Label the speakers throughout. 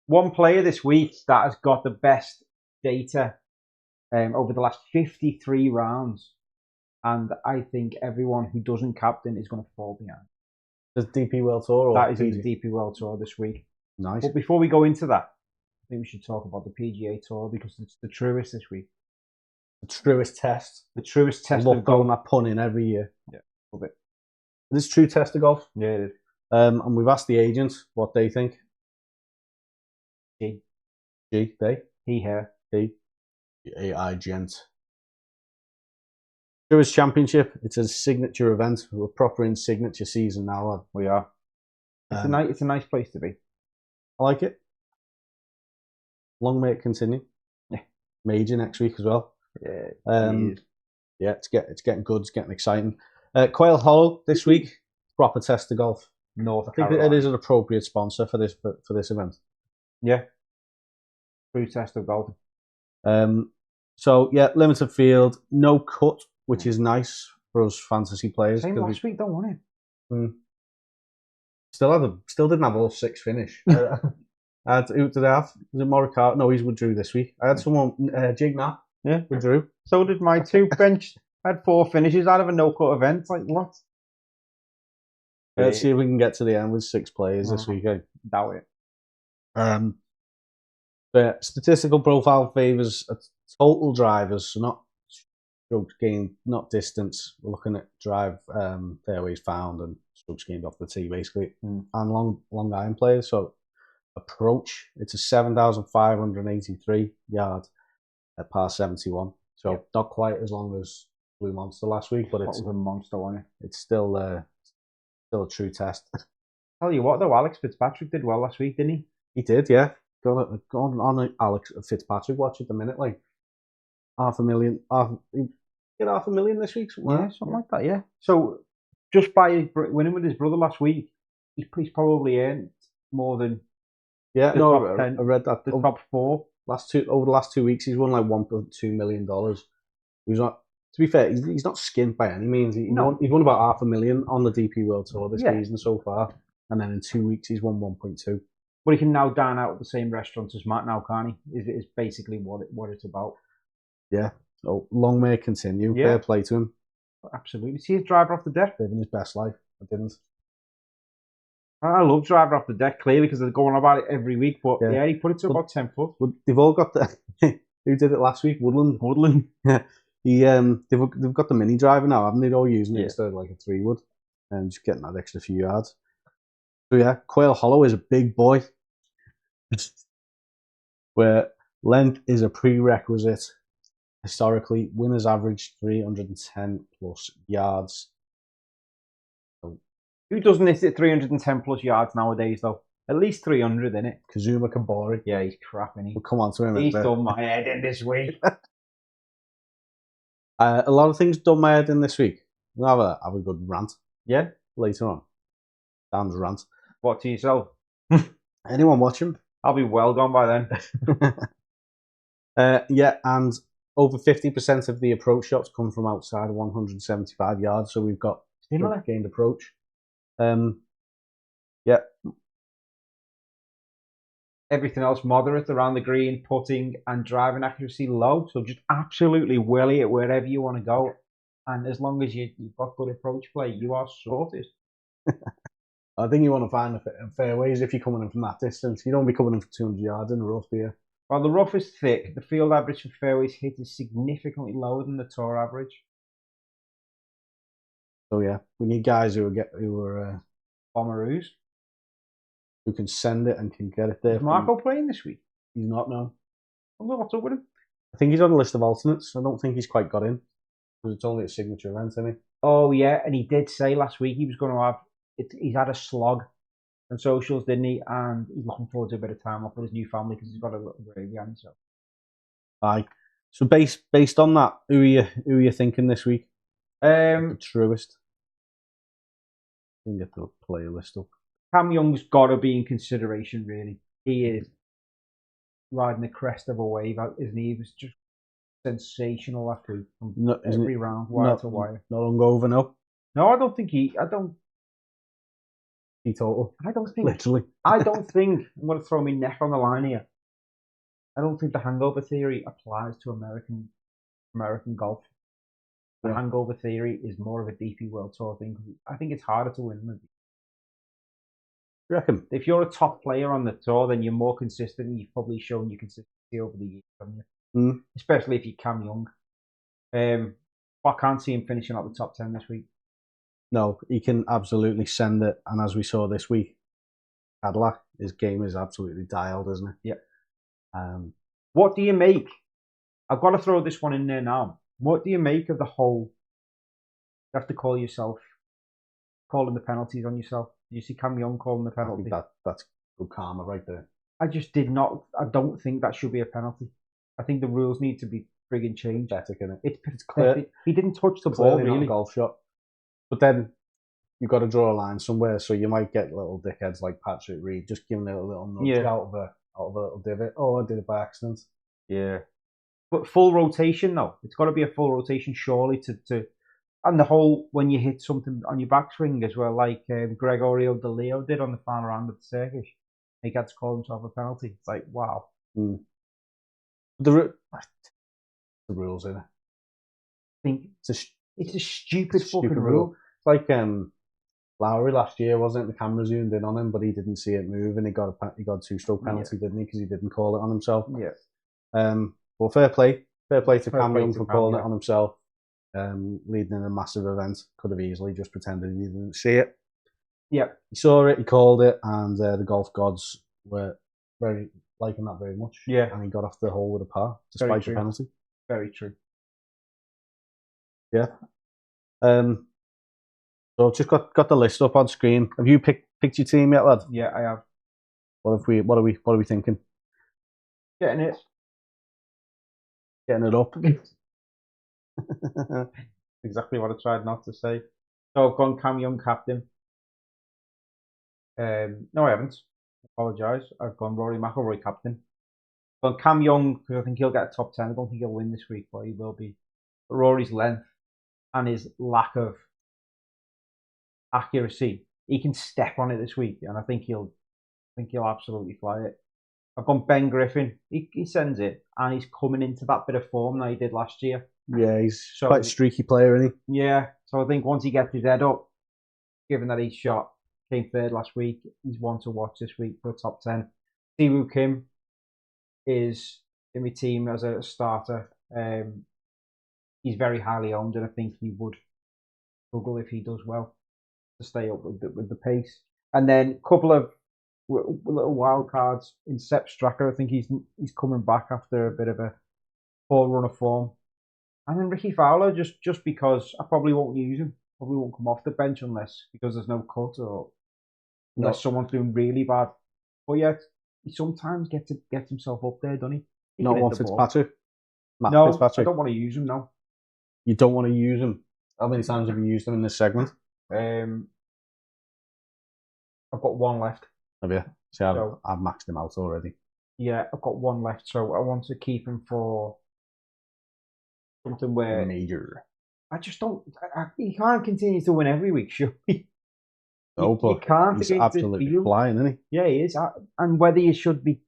Speaker 1: one player this week that has got the best data over the last 53 rounds, and I think everyone who doesn't captain is going to fall behind.
Speaker 2: The DP World Tour? Or
Speaker 1: that is in the DP World Tour this week.
Speaker 2: Nice.
Speaker 1: But before we go into that, I think we should talk about the PGA Tour because it's the Truist this week.
Speaker 2: The Truist test.
Speaker 1: The Truist test.
Speaker 2: I love going that pun in every year.
Speaker 1: Yeah, love it.
Speaker 2: This true test of golf.
Speaker 1: Yeah, it is.
Speaker 2: And we've asked the agents what they think.
Speaker 1: G.
Speaker 2: They.
Speaker 1: He, her.
Speaker 2: He. AIgent. Truist Championship. It's a signature event. We're proper in signature season now.
Speaker 1: We are. It's a nice place to be.
Speaker 2: I like it. Long may it continue.
Speaker 1: Yeah.
Speaker 2: Major next week as well.
Speaker 1: Yeah.
Speaker 2: Yeah, it's getting good. It's getting exciting. Quail Hollow this week. Proper test of golf.
Speaker 1: North
Speaker 2: I think
Speaker 1: Carolina.
Speaker 2: it is an appropriate sponsor for this event.
Speaker 1: Yeah. True test of golf.
Speaker 2: So yeah, limited field, no cut, which is nice for us fantasy players.
Speaker 1: Same last week, don't want it.
Speaker 2: Still didn't have all 6 finish. Who did I have? Was it Morikawa? No, he's withdrew this week. I had someone, Jig Knapp.
Speaker 1: Yeah,
Speaker 2: withdrew.
Speaker 1: So did my 2 bench. I had 4 finishes out of a no-cut event. Like, what?
Speaker 2: Let's see if we can get to the end with 6 players this week.
Speaker 1: Doubt it.
Speaker 2: The statistical profile favours total drivers, so not strokes gained, not distance. We're looking at drive fairways found and strokes gained off the tee, basically, and long iron players. So approach, it's a 7,583 yard at par 71. So not quite as long as Blue Monster last week, but it's
Speaker 1: a monster, wasn't it?
Speaker 2: It's still a true test.
Speaker 1: Tell you what, though, Alex Fitzpatrick did well last week, didn't he?
Speaker 2: He did, yeah. Going on Alex Fitzpatrick watch at the minute, like get $500,000 this week,
Speaker 1: something like that, yeah. So just by winning with his brother last week, he's probably earned more than
Speaker 2: I read that
Speaker 1: the top 4
Speaker 2: over the last 2 weeks. He's won like $1.2 million. He's not. To be fair, he's not skint by any means. He's won about $500,000 on the DP World Tour this season so far, and then in 2 weeks he's won 1.2.
Speaker 1: But he can now dine out at the same restaurants as Matt now, can't he? Is basically what it's about.
Speaker 2: Yeah. So long may it continue. Yeah. Fair play to him.
Speaker 1: Absolutely. See his driver off the deck?
Speaker 2: Living his best life. I didn't.
Speaker 1: I love driver off the deck, clearly, because they're going on about it every week. But he put it to about 10 foot.
Speaker 2: They've all got the... Who did it last week? Woodland. Yeah. They've got the mini driver now, haven't they? They're all using it instead of like a 3-wood. And just getting that extra few yards. So yeah, Quail Hollow is a big boy. Where length is a prerequisite. Historically, winners average 310 plus yards.
Speaker 1: So, who doesn't hit 310 plus yards nowadays, though? At least 300, innit?
Speaker 2: Kazuma Kabori.
Speaker 1: Yeah, he's crap, innit?
Speaker 2: We'll come on to him.
Speaker 1: He's done my head in this week.
Speaker 2: A lot of things done my head in this week. We'll have a good rant.
Speaker 1: Yeah?
Speaker 2: Later on. Dan's rant.
Speaker 1: What, to yourself?
Speaker 2: Anyone watching?
Speaker 1: I'll be well gone by
Speaker 2: then. Yeah, and over 50% of the approach shots come from outside of 175 yards. So we've got gained approach. Yeah.
Speaker 1: Everything else moderate around the green, putting and driving accuracy low. So just absolutely willy it wherever you want to go. And as long as you've got good approach play, you are sorted.
Speaker 2: I think you want to find the fairways if you're coming in from that distance. You don't want to be coming in for 200 yards in the rough, do you?
Speaker 1: Well, the rough is thick. The field average for fairways hit is significantly lower than the tour average.
Speaker 2: So yeah, we need guys who are
Speaker 1: bomberoos,
Speaker 2: who can send it and can get it there.
Speaker 1: Is Marco playing this week?
Speaker 2: He's not, no.
Speaker 1: What's up with him?
Speaker 2: I think he's on the list of alternates. I don't think he's quite got in because it's only a signature event, isn't it?
Speaker 1: Oh yeah, and he did say last week he was going to have. He's had a slog on socials, didn't he? And he's looking forward to a bit of time off with his new family because he's got a little baby on himself.
Speaker 2: Aye. So based on that, who are you thinking this week? The Truist. Didn't get the player list up.
Speaker 1: Cam Young's got to be in consideration, really. He is riding the crest of a wave, isn't he? He was just sensational last week from every round, wire to wire.
Speaker 2: Not hungover, no.
Speaker 1: No, I don't think
Speaker 2: Total.
Speaker 1: I don't think.
Speaker 2: Literally.
Speaker 1: I don't think. I'm going to throw my neck on the line here. I don't think the hangover theory applies to American golf. The hangover theory is more of a DP World Tour thing. I think it's harder to win than.
Speaker 2: You reckon?
Speaker 1: If you're a top player on the tour, then you're more consistent. And you've probably shown your consistency over the years, haven't you? Especially if you're Cam Young. I can't see him finishing up the top 10 this week.
Speaker 2: No, he can absolutely send it. And as we saw this week, Cadillac, his game is absolutely dialed, isn't it?
Speaker 1: Yeah. What do you make? I've got to throw this one in there now. What do you make of the whole? You have to call yourself, calling the penalties on yourself. You see Cam Young calling the penalty.
Speaker 2: I think that's good karma right there.
Speaker 1: I just did not. I don't think that should be a penalty. I think the rules need to be frigging changed.
Speaker 2: Pathetic, innit?
Speaker 1: It's clear. He didn't touch the ball, really.
Speaker 2: Not a golf shot. But then you've got to draw a line somewhere, so you might get little dickheads like Patrick Reed just giving it a little nudge out of a little divot. Oh, I did it by accident.
Speaker 1: Yeah. But full rotation, though. It's got to be a full rotation, surely, to and the whole, when you hit something on your backswing as well, like Gregorio De Leo did on the final round of the circuit. He had to call himself a penalty. It's like, wow.
Speaker 2: The rules, isn't it?
Speaker 1: I think it's a stupid fucking rule.
Speaker 2: It's like Lowry last year, wasn't it? The camera zoomed in on him, but he didn't see it move, and he got a 2-stroke penalty, didn't he? Because he didn't call it on himself.
Speaker 1: Yeah.
Speaker 2: Well, fair play to Cam Young for calling it on himself. Leading in a massive event, could have easily just pretended he didn't see it.
Speaker 1: Yeah,
Speaker 2: he saw it, he called it, and the golf gods were very liking that very much.
Speaker 1: Yeah,
Speaker 2: and he got off the hole with a par despite the penalty.
Speaker 1: Very true.
Speaker 2: Yeah. So I've just got the list up on screen. Have you picked your team yet, lad?
Speaker 1: Yeah, I have.
Speaker 2: What are we thinking?
Speaker 1: Getting it up. Exactly what I tried not to say. So I've gone Cam Young captain. No, I haven't. Apologise. I've gone Rory McIlroy captain. I've gone Cam Young because I think he'll get a top 10. I don't think he'll win this week, but he will be. But Rory's length and his lack of accuracy, he can step on it this week, and I think he'll absolutely fly it. I've gone Ben Griffin. He sends it, and he's coming into that bit of form that he did last year.
Speaker 2: Yeah, he's quite a streaky player, isn't he?
Speaker 1: Yeah, so I think once he gets his head up, given that he came third last week, he's one to watch this week for a top 10. Siwoo Kim is in my team as a starter. He's very highly owned, and I think he would struggle if he does well to stay up with the pace. And then a couple of little wild cards in Sepp Straka. I think he's coming back after a bit of a poor run of form. And then Ricky Fowler, just because I probably won't use him. Probably won't come off the bench because there's no cut or unless someone's doing really bad. But yet he sometimes gets himself up there, doesn't he?
Speaker 2: Not one Fitzpatrick.
Speaker 1: No, Fitzpatrick. I don't want to use him now.
Speaker 2: You don't want to use him? How many times have you used him in this segment?
Speaker 1: I've got one left.
Speaker 2: Have you? See, I've maxed him out already.
Speaker 1: Yeah, I've got one left, so I want to keep him for something where
Speaker 2: major.
Speaker 1: I just don't. He can't continue to win every week, sure.
Speaker 2: No, but he can't. He's absolutely flying, isn't he?
Speaker 1: Yeah, he is. And whether he should be,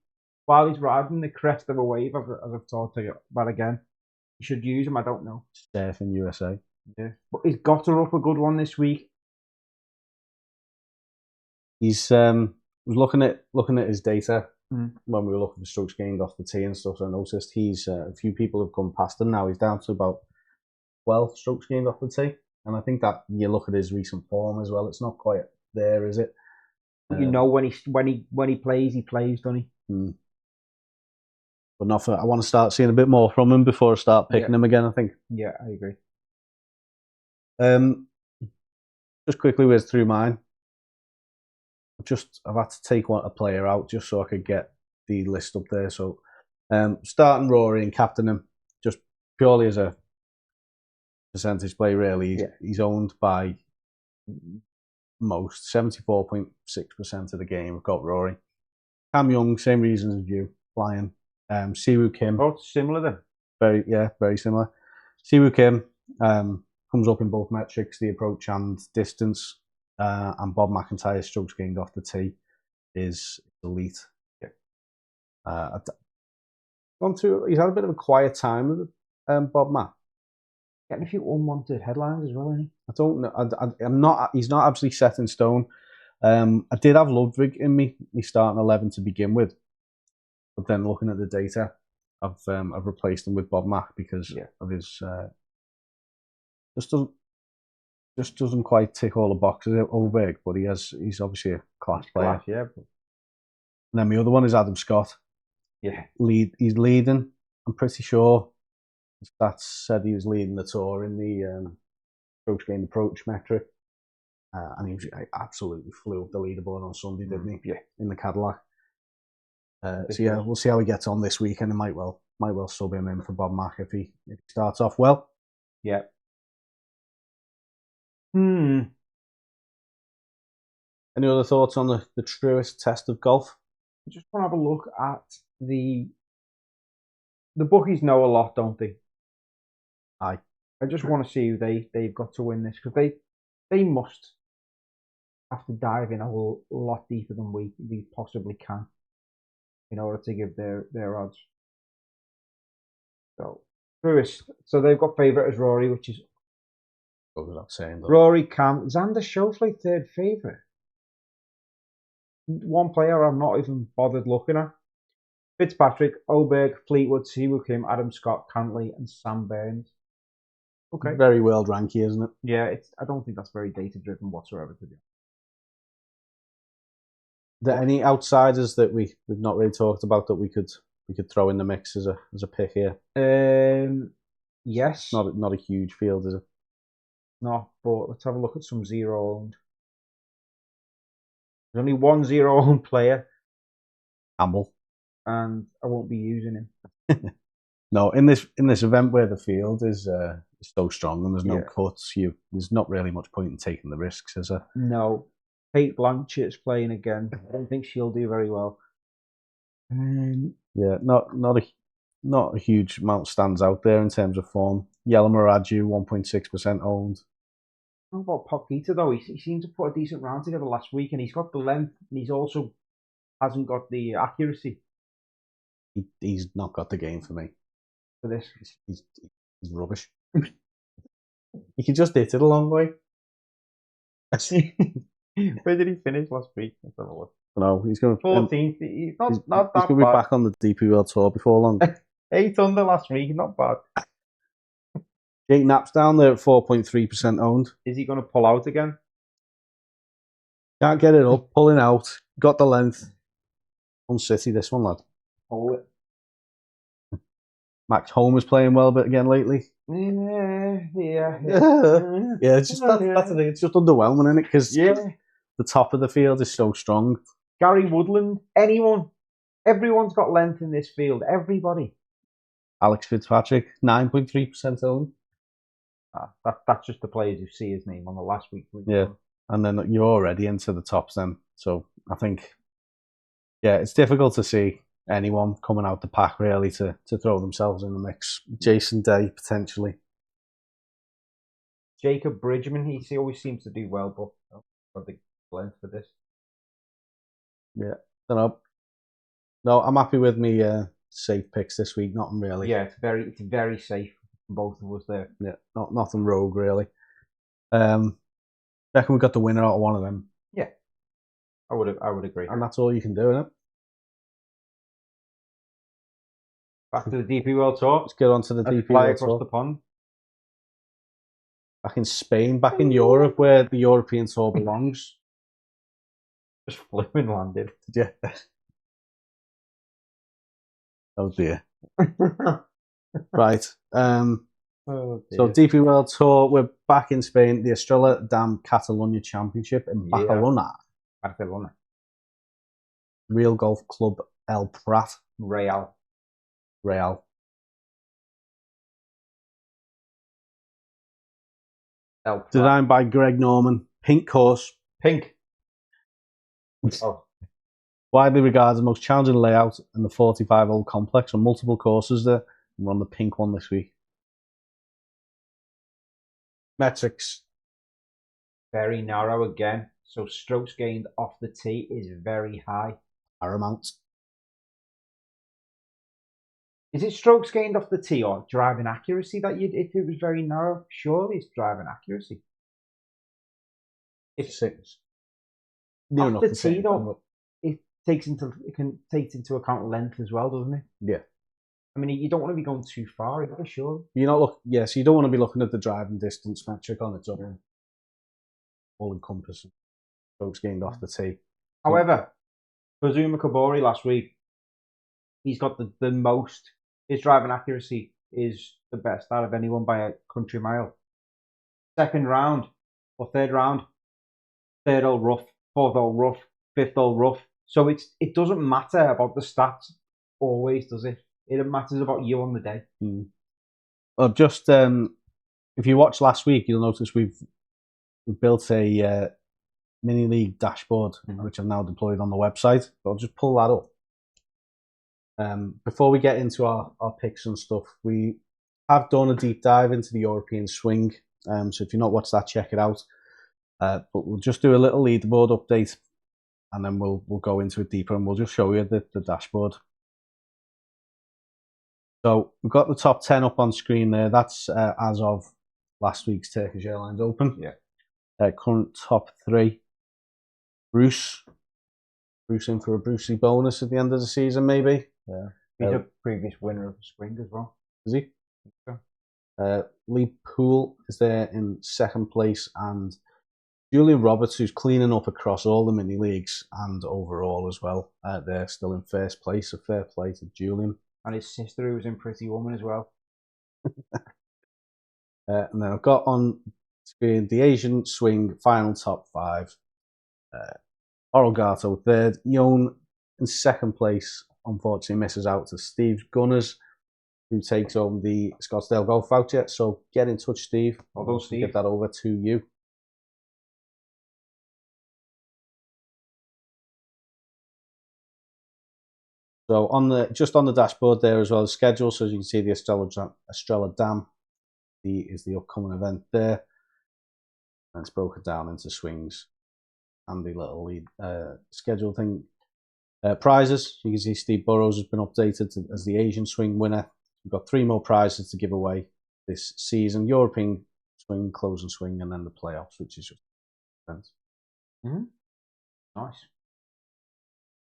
Speaker 1: while he's riding the crest of a wave, as I've talked about again, you should use him. I don't know.
Speaker 2: Surfing USA.
Speaker 1: Yeah, but he's got her up a good one this week.
Speaker 2: He's was looking at his data when we were looking for strokes gained off the tee and stuff. So I noticed he's a few people have come past him now. He's down to about 12 strokes gained off the tee, and I think that you look at his recent form as well. It's not quite there, is it?
Speaker 1: You know, when he plays, doesn't he?
Speaker 2: But not for. I want to start seeing a bit more from him before I start picking him again. I think.
Speaker 1: Yeah, I agree.
Speaker 2: Just quickly whiz through mine. I've had to take a player out just so I could get the list up there. So, starting Rory and captain him just purely as a percentage play. Really, he's owned by most 74.6% of the game. We've got Rory, Cam Young, same reasons as you, flying. Siwoo Kim.
Speaker 1: Oh, similar then.
Speaker 2: Very similar. Siwoo Kim comes up in both metrics, the approach and distance. and Bob McIntyre's strokes gained off the tee is elite. Yeah. Gone through. He's had a bit of a quiet time with Bob Mac.
Speaker 1: Getting a few unwanted headlines as well, isn't he?
Speaker 2: I don't know. I'm not. He's not absolutely set in stone. I did have Ludwig in me starting 11 to begin with, but then looking at the data, I've replaced him with Bob Mac because of his just doesn't quite tick all the boxes at Oberg, but he's obviously a class player.
Speaker 1: Yeah.
Speaker 2: And then my other one is Adam Scott.
Speaker 1: Yeah.
Speaker 2: He's leading. I'm pretty sure stats said he was leading the tour in the strokes gained approach metric. And he absolutely flew up the leaderboard on Sunday, didn't he?
Speaker 1: Yeah.
Speaker 2: In the Cadillac. So yeah, we'll see how he gets on this weekend. And might well sub him in for Bob Mac if he starts off well.
Speaker 1: Yeah.
Speaker 2: Any other thoughts on the truest test of golf?
Speaker 1: I just want to have a look at the bookies know a lot, don't they?
Speaker 2: Aye.
Speaker 1: I just want to see who they've got to win this, because they must have to dive in a lot deeper than we possibly can in order to give their odds. So Truist, so they've got favourite as Rory, which is
Speaker 2: without saying that.
Speaker 1: Rory, Cam, Xander Schauffele third favourite. One player I'm not even bothered looking at. Fitzpatrick, Oberg, Fleetwood, Siwoo Kim, Adam Scott, Cantley, and Sam Burns. Okay.
Speaker 2: Very world ranky, isn't it?
Speaker 1: Yeah, I don't think that's very data driven whatsoever, to be honest.
Speaker 2: Are there any outsiders that we've not really talked about that we could throw in the mix as a pick here?
Speaker 1: Yes.
Speaker 2: Not a huge field, is it?
Speaker 1: No, but let's have a look at some zero-owned. There's only one zero-owned player.
Speaker 2: Campbell.
Speaker 1: And I won't be using him.
Speaker 2: No, in this event where the field is so strong and there's no cuts, there's not really much point in taking the risks, is there?
Speaker 1: No. Kate Blanchett's playing again. I don't think she'll do very well.
Speaker 2: Yeah, not a huge amount stands out there in terms of form. Yellow Maraju, 1.6% owned.
Speaker 1: How about Pokita though? He seemed to put a decent round together last week, and he's got the length, and he's also hasn't got the accuracy.
Speaker 2: He's not got the game for me.
Speaker 1: For this,
Speaker 2: he's rubbish. He could just hit it a long way.
Speaker 1: Where did he finish last week? Let's have a look.
Speaker 2: No, he's going
Speaker 1: 14th. He's not
Speaker 2: he's
Speaker 1: that
Speaker 2: going to be back on the DP World Tour before long.
Speaker 1: 8 under last week, not bad.
Speaker 2: Jake Knapp's down there at 4.3% owned.
Speaker 1: Is he going to pull out again?
Speaker 2: Can't get it up, pulling out. Got the length. On City, this one, lad.
Speaker 1: Hold it.
Speaker 2: Max Homer's playing well, but again lately.
Speaker 1: Yeah.
Speaker 2: It's just that's the thing. It's just underwhelming, isn't it? Because the top of the field is so strong.
Speaker 1: Gary Woodland, everyone's got length in this field. Everybody.
Speaker 2: Alex Fitzpatrick, 9.3% owned.
Speaker 1: That's just the players who see his name on the last week.
Speaker 2: Yeah, and then you're already into the tops then. So I think, it's difficult to see anyone coming out the pack really to throw themselves in the mix. Jason Day potentially.
Speaker 1: Jacob Bridgman, he always seems to do well, but got the length for this.
Speaker 2: Yeah, don't know. No, I'm happy with me safe picks this week. Nothing really.
Speaker 1: Yeah, it's very safe for both of us there.
Speaker 2: Yeah, nothing rogue really. Reckon we got the winner out of one of them.
Speaker 1: Yeah, I would agree.
Speaker 2: And that's all you can do, isn't it?
Speaker 1: Back to the DP World Tour.
Speaker 2: Let's get on to the DP
Speaker 1: World
Speaker 2: World
Speaker 1: Tour. Across the pond.
Speaker 2: Back in Spain, back in Europe, where the European Tour belongs.
Speaker 1: Just flew and landed.
Speaker 2: Yeah. Oh dear. Right. So DP World Tour, we're back in Spain. The Estrella Damm Catalunya Championship in Barcelona.
Speaker 1: Barcelona.
Speaker 2: Real Golf Club El Prat.
Speaker 1: Real.
Speaker 2: Designed by Greg Norman. Pink course.
Speaker 1: Pink. Oh.
Speaker 2: Widely regarded as the most challenging layout in the 45-hole complex on multiple courses there. We're on the pink one this week. Metrics.
Speaker 1: very narrow again. So strokes gained off the tee is very high.
Speaker 2: Paramount.
Speaker 1: Is it strokes gained off the tee or driving accuracy that you'd, if it was very narrow? Surely it's driving accuracy.
Speaker 2: If six.
Speaker 1: Off the tee though, it can take into account length as well, doesn't it?
Speaker 2: Yeah.
Speaker 1: I mean, you don't want to be going too far, sure.
Speaker 2: You're not so you don't want to be looking at the driving distance metric on its own. All encompassing. Strokes gained off the tee.
Speaker 1: However, Kazuma Kabori last week, he's got the most. His driving accuracy is the best out of anyone by a country mile. Second round or third round, third hole rough, fourth hole rough, fifth hole rough. So it doesn't matter about the stats always, does it? It matters about you on the day.
Speaker 2: Well, just if you watched last week, you'll notice we've built a mini league dashboard, which I've now deployed on the website. I'll just pull that up. Before we get into our picks and stuff, we have done a deep dive into the European swing. So if you've not watched that, check it out. But we'll just do a little leaderboard update, and then we'll go into it deeper, and we'll just show you the dashboard. So we've got the top 10 up on screen there. That's as of last week's Turkish Airlines Open.
Speaker 1: Yeah.
Speaker 2: Current top 3. Bruce in for a Brucey bonus at the end of the season, maybe.
Speaker 1: Yeah. He's a previous winner of the swing as well.
Speaker 2: Is he?
Speaker 1: Yeah.
Speaker 2: Lee Poole is there in second place, and Julian Roberts, who's cleaning up across all the mini leagues and overall as well. They're still in first place. A fair play to Julian. And
Speaker 1: his sister, who was in Pretty Woman as well.
Speaker 2: And then I've got on screen the Asian swing final top 5. Orogato third. Yon in second place, unfortunately misses out to Steve Gunners, who takes home the Scottsdale Golf voucher. So get in touch, Steve.
Speaker 1: Although Steve,
Speaker 2: get that over to you. So just on the dashboard there as well as schedule. So as you can see, the Estrella Damm is the upcoming event there, and it's broken down into swings and the little lead schedule thing. Prizes, you can see Steve Burrows has been updated as the Asian swing winner. We've got 3 more prizes to give away this season: European swing, closing swing, and then the playoffs, which is just events.
Speaker 1: Nice.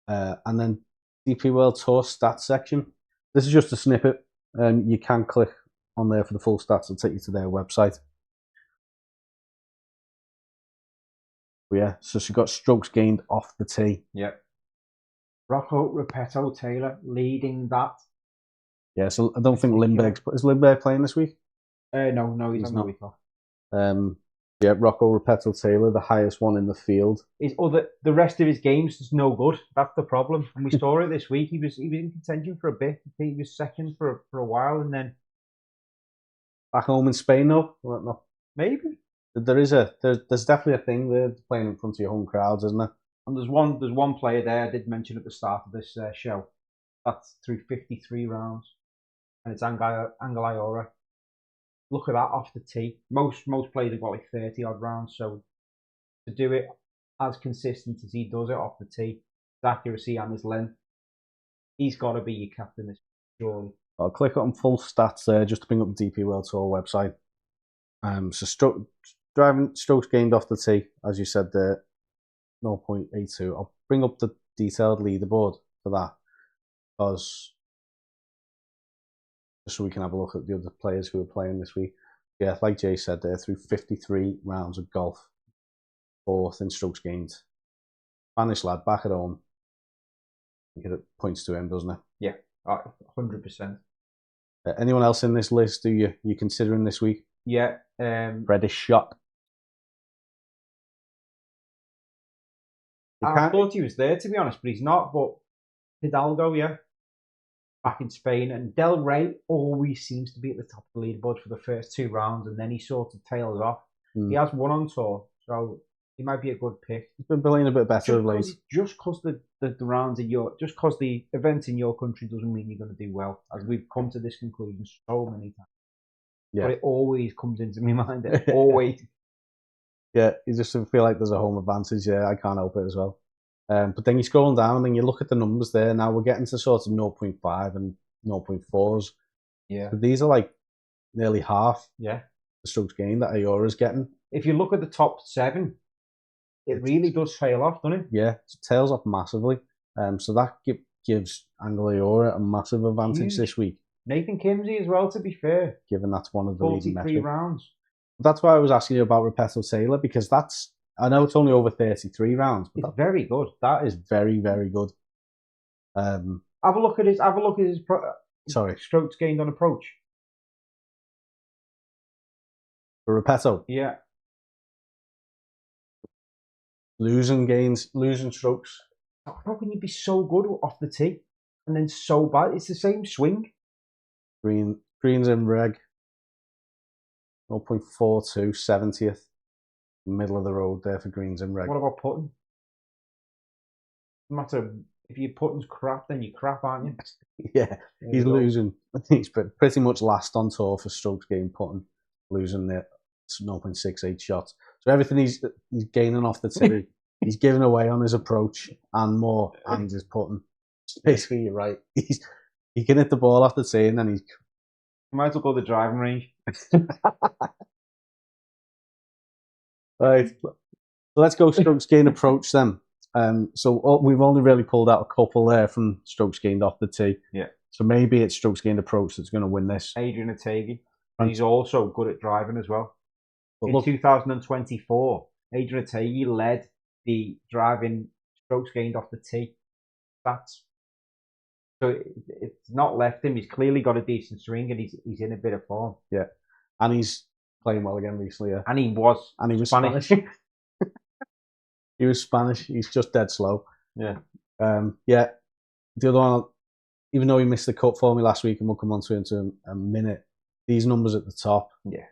Speaker 2: And then DP World Tour stats section. This is just a snippet. You can click on there for the full stats. It'll take you to their website. But yeah, so she got strokes gained off the tee.
Speaker 1: Yep. Rocco Repetto Taylor leading that.
Speaker 2: Yeah, so I don't think is Lindbergh playing this week?
Speaker 1: No, he's on the week off.
Speaker 2: Yeah, Rocco Repetto Taylor, the highest one in the field.
Speaker 1: The rest of his games is no good. That's the problem. And we saw it this week. He was in contention for a bit. He was second for a while, and then
Speaker 2: back home in Spain though. No.
Speaker 1: Maybe
Speaker 2: there's definitely a thing there, playing in front of your home crowds, isn't there?
Speaker 1: And there's one player there I did mention at the start of this show. That's through 53 rounds, and it's Angel Iora. Look at that off the tee. Most players have got like 30 odd rounds, so to do it as consistent as he does it off the tee, his accuracy and his length, he's got to be your captain this surely.
Speaker 2: I'll click on full stats there just to bring up the DP World Tour website. So driving strokes gained off the tee, as you said there, 0.82. I'll bring up the detailed leaderboard for that, because just so we can have a look at the other players who are playing this week. Yeah, like Jay said there, through 53 rounds of golf, 4th in strokes gained. Spanish lad back at home. It points to him, doesn't it?
Speaker 1: Yeah, 100%.
Speaker 2: Anyone else in this list who you considering this week?
Speaker 1: Yeah,
Speaker 2: Reddish shot.
Speaker 1: I thought he was there, to be honest, but he's not. But Hidalgo, yeah, back in Spain, and Del Rey always seems to be at the top of the leaderboard for the first 2 rounds, and then he sort of tails off. He has won on tour, so he might be a good pick.
Speaker 2: He's been playing a bit better of late.
Speaker 1: Just because the rounds in just because the event in your country doesn't mean you're going to do well. As we've come to this conclusion so many times. Yeah. But it always comes into my mind. Always.
Speaker 2: Yeah, you just feel like there's a home advantage. Yeah, I can't help it as well. But then you scroll down and you look at the numbers there. Now we're getting to sort of 0.5 and 0.4s.
Speaker 1: Yeah.
Speaker 2: So these are like nearly half
Speaker 1: the
Speaker 2: strokes gained that Iora's getting.
Speaker 1: If you look at the top 7, it really does trail off, doesn't it?
Speaker 2: Yeah, it tails off massively. So that gives Angel Iora a massive advantage this week.
Speaker 1: Nathan Kimsey as well, to be fair.
Speaker 2: Given that's one of the leading metrics.
Speaker 1: 43 rounds.
Speaker 2: That's why I was asking you about Repetto Taylor, because I know it's only over 33 rounds, but
Speaker 1: it's very good.
Speaker 2: That is very, very good.
Speaker 1: Have a look at his strokes gained on approach.
Speaker 2: For Repetto?
Speaker 1: Yeah.
Speaker 2: Losing strokes.
Speaker 1: How can you be so good off the tee and then so bad? It's the same swing.
Speaker 2: Greens in reg. 0.42, 70th. Middle of the road there for greens in reg.
Speaker 1: What about putting? No matter if your putting's crap, then you're crap, aren't you?
Speaker 2: Yeah, he's losing. He's pretty much last on tour for strokes gained putting, losing the 0.68 shots. So everything he's gaining off the tee, he's giving away on his approach and more, and his putting. Basically, you're right. He can hit the ball off the tee, and then he
Speaker 1: might as well go to the driving range.
Speaker 2: Right. So let's go strokes gained approach then. So we've only really pulled out a couple there from strokes gained off the tee.
Speaker 1: Yeah.
Speaker 2: So maybe it's strokes gained approach that's going to win this.
Speaker 1: Adrian Otaegui. And he's also good at driving as well. But in 2024, Adrian Otaegui led the driving strokes gained off the tee stats. So it's not left him. He's clearly got a decent swing, and he's in a bit of form.
Speaker 2: Yeah, and he's playing well again recently. Yeah,
Speaker 1: and he was
Speaker 2: Spanish. He was Spanish. He's just dead slow.
Speaker 1: Yeah.
Speaker 2: Yeah. The other one, even though he missed the cut for me last week, and we'll come on to it in a minute. These numbers at the top.
Speaker 1: Yeah.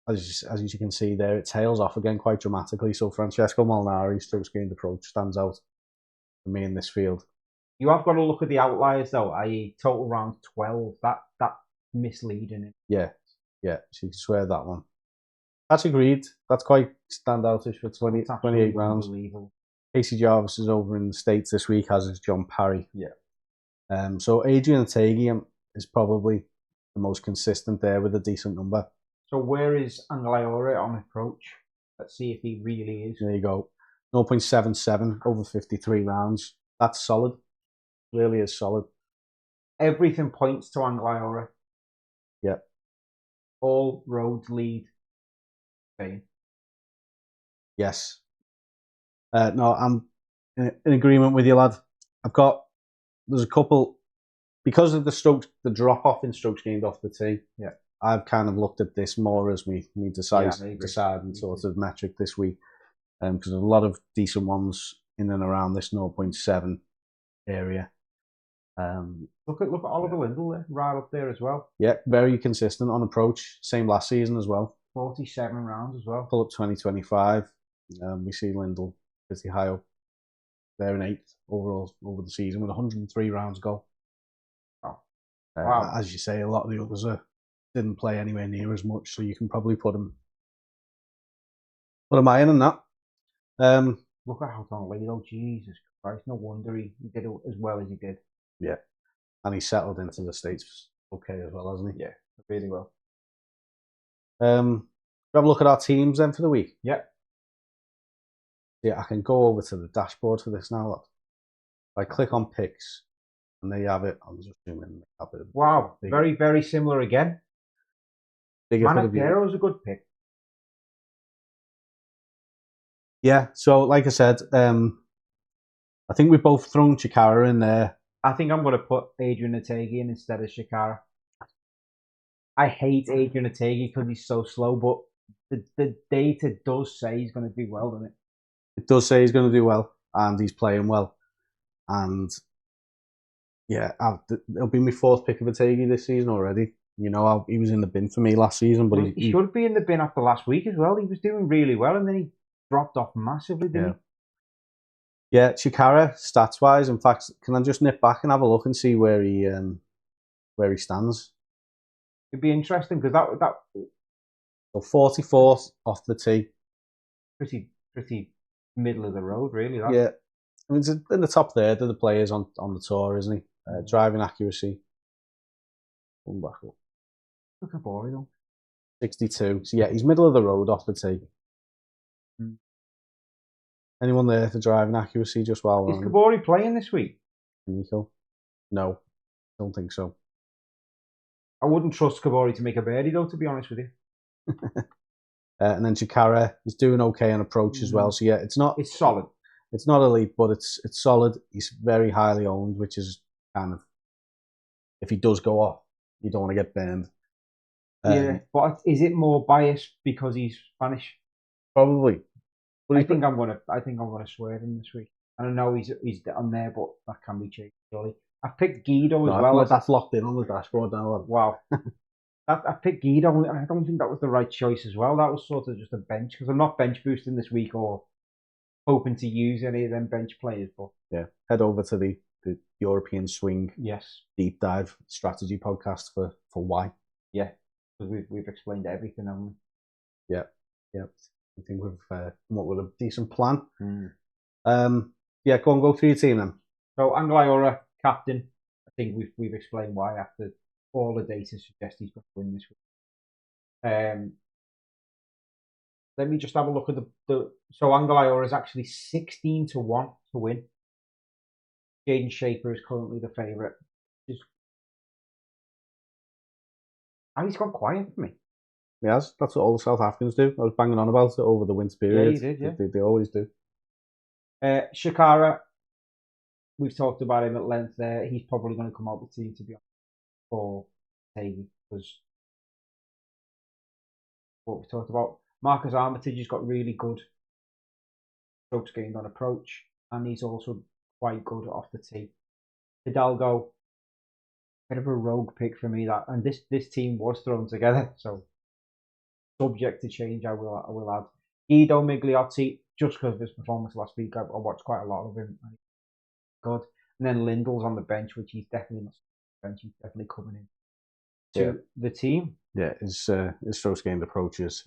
Speaker 2: As you can see there, it tails off again quite dramatically. So Francesco Molinari's strokes gained approach stands out for me in this field.
Speaker 1: You have got to look at the outliers though, i.e. total round 12. That's misleading.
Speaker 2: Yeah. So you can swear that one. That's agreed. That's quite standoutish for 28 rounds. Casey Jarvis is over in the States this week, as is John Parry.
Speaker 1: Yeah.
Speaker 2: So Adrian Otaegui is probably the most consistent there with a decent number.
Speaker 1: So where is Angel Iora on approach? Let's see if he really is.
Speaker 2: There you go. 0.77 over 53 rounds. That's solid. Really is solid.
Speaker 1: Everything points to Angel Iora.
Speaker 2: Yeah.
Speaker 1: All roads lead. Okay.
Speaker 2: Yes. No, I'm in agreement with you, lad. There's a couple, because of the drop off in strokes gained off the tee.
Speaker 1: Yeah.
Speaker 2: I've kind of looked at this more as me deciding sort of metric this week, because there's a lot of decent ones in and around this 0.7 area.
Speaker 1: Look at Oliver Lindell there, right up there as well.
Speaker 2: Yeah, very consistent on approach. Same last season as well.
Speaker 1: 47 rounds as well.
Speaker 2: Pull up 2025. We see Lindell pretty high up. They're in 8th overall over the season with 103 rounds go.
Speaker 1: Oh. Wow.
Speaker 2: As you say, a lot of the others didn't play anywhere near as much, so you can probably put them higher than that.
Speaker 1: Look at how Tom Lido, Jesus Christ, no wonder he did it as well as he did.
Speaker 2: Yeah, and he settled into the States okay as well, hasn't he?
Speaker 1: Yeah, really well.
Speaker 2: Have a look at our teams then for the week.
Speaker 1: Yeah.
Speaker 2: Yeah, I can go over to the dashboard for this now. Look. If I click on picks, and there you have it. I'm just zooming.
Speaker 1: Wow, very, very similar again. Manacero is a good pick.
Speaker 2: Yeah, so like I said, I think we've both thrown Chikara in there.
Speaker 1: I think I'm going to put Adrian Otaegui in instead of Chikara. I hate Adrian Otaegui because he's so slow, but the data does say he's going to do well, doesn't it?
Speaker 2: It does say he's going to do well, and he's playing well. And yeah, it'll be my 4th pick of Otaegui this season already. You know, he was in the bin for me last season, but
Speaker 1: he should be in the bin after last week as well. He was doing really well, and then he dropped off massively, didn't he?
Speaker 2: Yeah, Chikara, stats-wise, in fact, can I just nip back and have a look and see where he stands?
Speaker 1: It'd be interesting because that
Speaker 2: So 44th off the tee.
Speaker 1: Pretty middle of the road, really. That.
Speaker 2: Yeah. I mean, it's in the top third of the players on the tour, isn't he? Driving accuracy. One back up.
Speaker 1: Look at boy though.
Speaker 2: 62. So yeah, he's middle of the road off the tee. Anyone there for driving accuracy just while
Speaker 1: Is Kabori playing this week?
Speaker 2: Nico? No, don't think so.
Speaker 1: I wouldn't trust Kabori to make a birdie though, to be honest with you.
Speaker 2: And then Chikara is doing okay on approach as well. So yeah, it's
Speaker 1: solid.
Speaker 2: It's not elite, but it's solid. He's very highly owned, which is kind of, if he does go off, you don't want to get burned.
Speaker 1: Yeah, but is it more biased because he's Spanish?
Speaker 2: Probably. But
Speaker 1: I think I'm gonna swear him this week. I don't know he's on there, but that can be changed surely. I picked Guido as well.
Speaker 2: That's locked in on the dashboard now.
Speaker 1: Wow. I picked Guido. I don't think that was the right choice as well. That was sort of just a bench because I'm not bench boosting this week or hoping to use any of them bench players. But
Speaker 2: yeah, head over to the European Swing deep dive strategy podcast for why.
Speaker 1: Yeah, because we've explained everything, haven't
Speaker 2: we? Yeah. I think we've come up with a decent plan. Yeah, go through your team then.
Speaker 1: So Angeliora, captain. I think we've explained why after all the data suggests he's going to win this week. Let me just have a look at the so Angeliora is actually 16 to 1 to win. Jaden Shaper is currently the favourite. And he's gone quiet for me.
Speaker 2: Yes, that's what all the South Africans do. I was banging on about it over the winter period.
Speaker 1: Yeah, you did, yeah.
Speaker 2: They always do.
Speaker 1: Shakara, we've talked about him at length there. He's probably going to come out the team, to be honest, for Taggy, because what we talked about. Marcus Armitage has got really good strokes gained on approach, and he's also quite good off the tee. Hidalgo, bit of a rogue pick for me, that, and this team was thrown together, so subject to change. I will add Guido Migliotti, just because of his performance last week. I watched quite a lot of him. Good. And then Lindell's on the bench, which he's definitely not on the bench. He's definitely coming in to the team.
Speaker 2: Yeah, his strokes gained approach is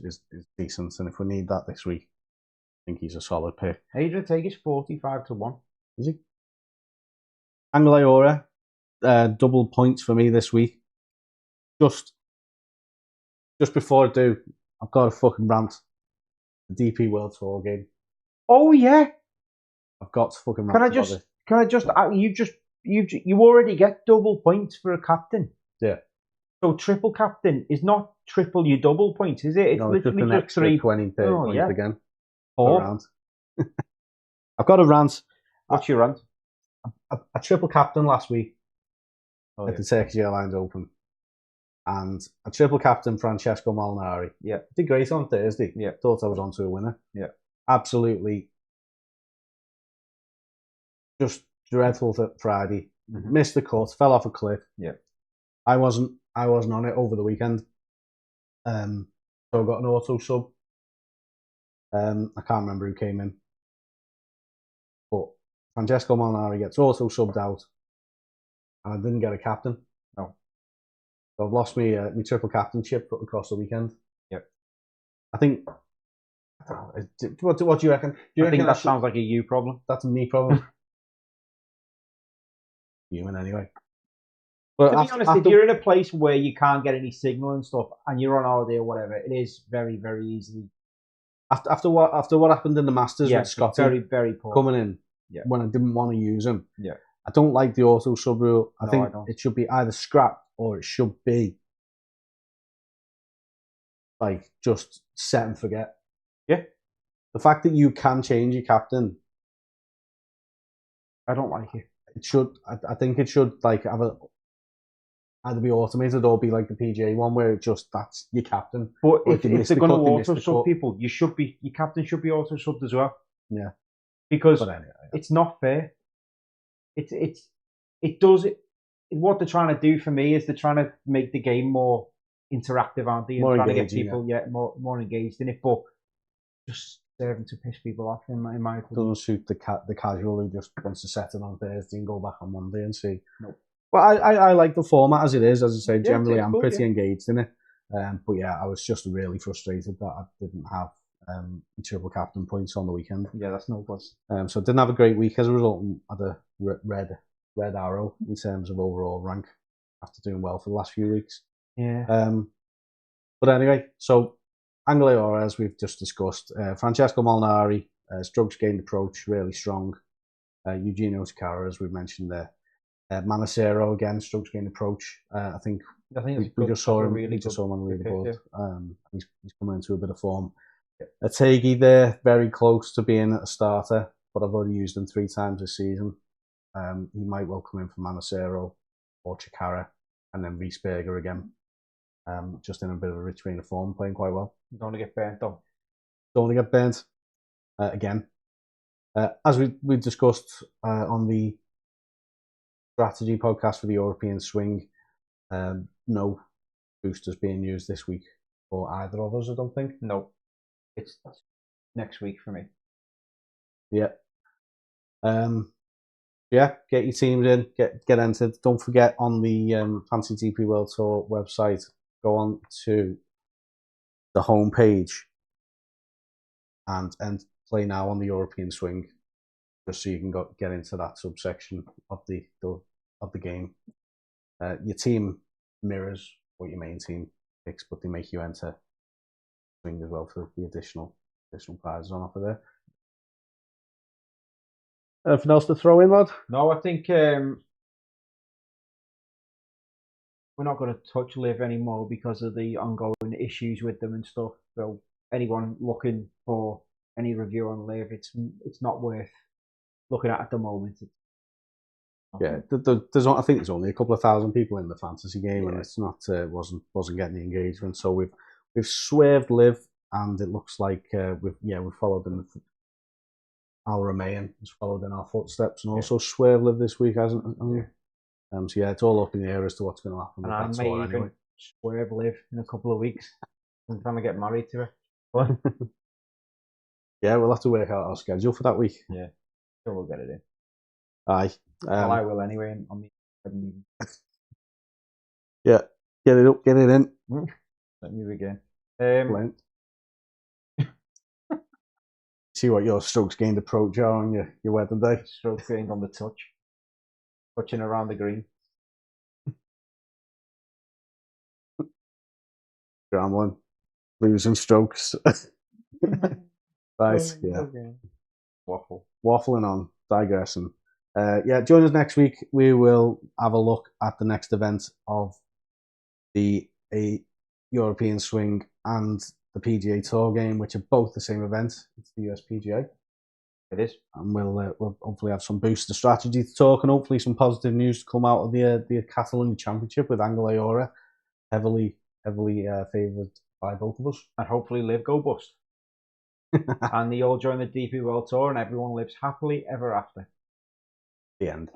Speaker 2: decent, and if we need that this week, I think he's a solid pick.
Speaker 1: Adrian Tagus 45 to 1.
Speaker 2: Is he? Angeliora, double points for me this week. Just before I do, I've got a fucking rant. The DP World Tour game.
Speaker 1: Oh yeah.
Speaker 2: I've got to fucking rant.
Speaker 1: Can I just? You already get double points for a captain.
Speaker 2: Yeah.
Speaker 1: So triple captain is not triple your double points, is it? It's literally
Speaker 2: just an extra
Speaker 1: 3,
Speaker 2: 20, 30 points again.
Speaker 1: 4.
Speaker 2: I've got a rant.
Speaker 1: What's your rant?
Speaker 2: A triple captain last week at the Turkish Airlines Open. And a triple captain, Francesco Molinari.
Speaker 1: Yeah.
Speaker 2: Did great on Thursday.
Speaker 1: Yeah.
Speaker 2: Thought I was on to a winner.
Speaker 1: Yeah.
Speaker 2: Absolutely just dreadful for Friday. Mm-hmm. Missed the cut, fell off a cliff.
Speaker 1: Yeah.
Speaker 2: I wasn't on it over the weekend. So I got an auto sub. I can't remember who came in. But Francesco Molinari gets auto subbed out. And I didn't get a captain.
Speaker 1: No.
Speaker 2: So I've lost my triple captainship across the weekend.
Speaker 1: Yep.
Speaker 2: I think. What do you reckon?
Speaker 1: I think that sounds like a you problem.
Speaker 2: That's a me problem. Human anyway. But
Speaker 1: to be honest, if you're in a place where you can't get any signal and stuff, and you're on holiday or whatever, it is very, very easily.
Speaker 2: After what happened in the Masters with Scotty,
Speaker 1: very, very poor
Speaker 2: coming in when I didn't want to use him.
Speaker 1: Yeah.
Speaker 2: I don't like the auto sub rule. I think it should be either scrapped or it should be like just set and forget.
Speaker 1: Yeah.
Speaker 2: The fact that you can change your captain,
Speaker 1: I don't like it.
Speaker 2: It should. I think it should like have either be automated or be like the PGA one where it just that's your captain.
Speaker 1: But if they're going to auto sub people, your captain should be auto subbed as well.
Speaker 2: Yeah.
Speaker 1: Because it's not fair. What they're trying to do for me is they're trying to make the game more interactive, aren't they? And
Speaker 2: more
Speaker 1: trying
Speaker 2: engaging,
Speaker 1: to get people more engaged in it, but just serving to piss people off in my opinion.
Speaker 2: Doesn't suit the casual who just wants to set it on Thursday and go back on Monday and see.
Speaker 1: Nope.
Speaker 2: But I like the format as it is. As I say, generally I'm pretty engaged in it. But yeah, I was just really frustrated that I didn't have triple captain points on the weekend.
Speaker 1: Yeah, that's no good.
Speaker 2: So I didn't have a great week as a result. I had a red arrow in terms of overall rank after doing well for the last few weeks.
Speaker 1: Yeah.
Speaker 2: But anyway, so Angolaora, as we've just discussed, Francesco Molinari, strokes gained approach, really strong. Eugenio Takara, as we've mentioned there. Manacero again, strokes gained approach. I think we just saw him. We just saw him on the leaderboard. He's coming into a bit of form. Ategi there, very close to being a starter, but I've already used him 3 times this season. He might well come in for Manacero or Chikara, and then Wiesberger again. Just in a bit of a rich vein of form, playing quite well.
Speaker 1: Don't want to get burnt though.
Speaker 2: Don't want to get burnt again. As we discussed on the strategy podcast for the European Swing, no boosters being used this week for either of us, I don't think.
Speaker 1: No, it's next week for me.
Speaker 2: Yeah. Yeah, get your teams in, get entered. Don't forget on the Fantasy GP World Tour website, go on to the homepage and play now on the European Swing, just so you can get into that subsection of the game. Your team mirrors what your main team picks, but they make you enter Swing as well for the additional prizes on offer there. Anything else to throw in, lad?
Speaker 1: No, I think we're not going to touch Live anymore because of the ongoing issues with them and stuff. So anyone looking for any review on Live, it's not worth looking at the moment.
Speaker 2: Yeah, I think there's only a couple of thousand people in the fantasy game, and it's not wasn't getting the engagement. So we've swerved Live, and it looks like we've followed them. Al Ramayan has followed in our footsteps, and also Swerve Live this week, hasn't it? So yeah, it's all up in the air as to what's going to happen.
Speaker 1: And I may even Swerve Live in a couple of weeks. I'm trying to get married to her.
Speaker 2: Yeah, we'll have to work out our schedule for that week.
Speaker 1: Yeah, sure we'll get it in.
Speaker 2: Aye.
Speaker 1: Well, I will anyway.
Speaker 2: Yeah, get it up, get it in.
Speaker 1: Let me begin.
Speaker 2: See what your strokes gained approach are on your wedding day.
Speaker 1: Strokes gained on the touching around the green.
Speaker 2: Grambling, losing strokes. Right, yeah. Waffling on, digressing. Join us next week. We will have a look at the next event of the European Swing and the PGA Tour game, which are both the same event. It's the US PGA.
Speaker 1: It is.
Speaker 2: And we'll hopefully have some booster strategy to talk, and hopefully some positive news to come out of the Catalunya Championship with Angolaora heavily favoured by both of us.
Speaker 1: And hopefully Live go bust. And they all join the DP World Tour and everyone lives happily ever after.
Speaker 2: The end.